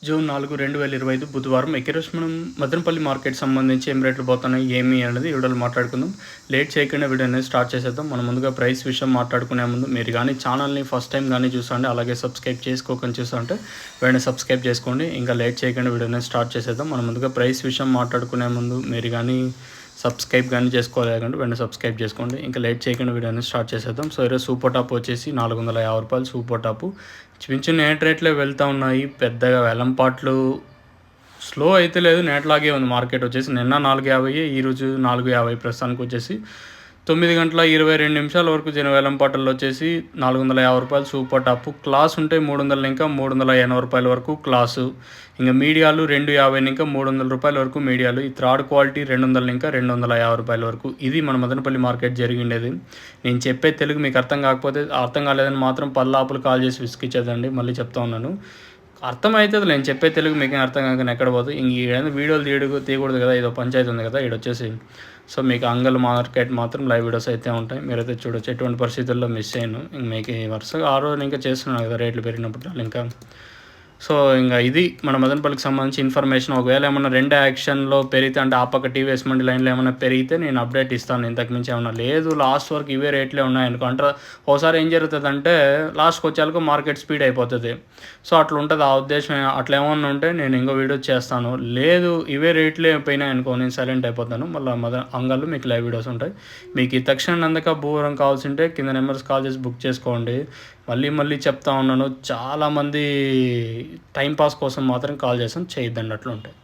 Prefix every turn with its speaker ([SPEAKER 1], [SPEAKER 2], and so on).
[SPEAKER 1] June 4, 2025 బుధవారం ఈరోజు మనం మదనపల్లి మార్కెట్ సంబంధించి ఏం రేట్లు పోతున్నాయి ఏమి అనేది వీడియోలో మాట్లాడుకుందాం. లేట్ చేయకుండా వీడియో అనేది స్టార్ట్ చేసేద్దాం. మనం ముందుగా ప్రైస్ విషయం మాట్లాడుకునే ముందు మీరు కానీ ఛానల్ని ఫస్ట్ టైం కానీ చూసండి, అలాగే సబ్స్క్రైబ్ చేసుకోకుండా చూస్తుంటే వెంటనే సబ్స్క్రైబ్ చేసుకోండి. ఇంకా లేట్ చేయకుండా వీడియో అనేది స్టార్ట్ చేసేద్దాం. మనం ముందుగా ప్రైస్ విషయం మాట్లాడుకునే ముందు మీరు కానీ సబ్స్క్రైబ్ కానీ చేసుకోలేకంటే వెంటనే సబ్స్క్రైబ్ చేసుకోండి. ఇంకా లేట్ చేయకుండా వీడియో అనేది స్టార్ట్ చేసేద్దాం. సో ఈరోజు సూపర్ టాప్ వచ్చేసి ₹450 సూపర్ టాపు. చిన్న చిన్న నేట్ రేట్లే వెళ్తూ ఉన్నాయి. పెద్దగా వెలంపాట్లు స్లో అయితే లేదు, నేట్లాగే ఉంది. మార్కెట్ వచ్చేసి నిన్న 4.50, ఈరోజు 4.50. ప్రస్తుతానికి వచ్చేసి 9:22 వరకు వేలంపాటల్లో వచ్చేసి ₹450 సూపర్ టాప్. క్లాస్ ఉంటే 300 ఇంకా ₹380 వరకు క్లాసు. ఇంకా మీడియాలు 250 ఇంకా ₹300 వరకు మీడియాలు. ఈ థర్డ్ క్వాలిటీ 200 ఇంకా ₹250 వరకు. ఇది మన మదనపల్లి మార్కెట్ జరిగిండేది. నేను చెప్పే తెలుగు మీకు అర్థం కాకపోతే, అర్థం కాలేదని మాత్రం పల్లాపులు కాల్ చేసి విసిగిచ్చేదండి. మళ్ళీ చెప్తా ఉన్నాను, అర్థమవుతుంది. నేను చెప్పే తెలుగు మీకు అర్థం కాక ఎక్కడ పోతుంది. ఇంక వీడియోలు తీయకూడదు కదా, ఏదో పంచాయతీ ఉంది కదా ఈడొచ్చేసి. సో మీకు అంగల్ మార్కెట్ మాత్రం లైవ్ వీడియోస్ అయితే ఉంటాయి, మీరైతే చూడొచ్చు. ఎటువంటి పరిస్థితుల్లో మిస్ అయ్యాను. ఇంక మీకు వరుసగా ఆ రోజు ఇంకా చేస్తున్నాను కదా రేట్లు పెరిగినప్పుడు ఇంకా. సో ఇంకా ఇది మన మదనపల్లికి సంబంధించి ఇన్ఫర్మేషన్. ఒకవేళ ఏమన్నా రెండు యాక్షన్లో పెరిగితే, అంటే ఆ పక్క టీవీఎస్ మండి లైన్లో ఏమైనా పెరిగితే నేను అప్డేట్ ఇస్తాను. ఇంతకుమించి ఏమన్నా లేదు, లాస్ట్ వరకు ఇవే రేట్లే ఉన్నాయనుకో అంటారు. ఒకసారి ఏం జరుగుతుందంటే లాస్ట్కి వచ్చేలకు మార్కెట్ స్పీడ్ అయిపోతుంది. సో అట్లా ఉంటుంది ఆ ఉద్దేశం. అట్లా ఏమన్నా ఉంటే నేను ఇంకో వీడియో చేస్తాను. లేదు ఇవే రేట్లే పోయినాయి అనుకో, నేను సైలెంట్ అయిపోతాను. మళ్ళీ అంగళ్ళు మీకు లైవ్ వీడియోస్ ఉంటాయి. మీకు ఈ తక్షణ అందుక భూవరం కావాల్సి ఉంటే కింద నెంబర్స్ కాల్ చేసి బుక్ చేసుకోండి. మళ్ళీ చెప్తా ఉన్నాను, చాలామంది టైంపాస్ కోసం మాత్రం కాల్ చేసాం, చేయొద్దండి అట్లా ఉంటాయి.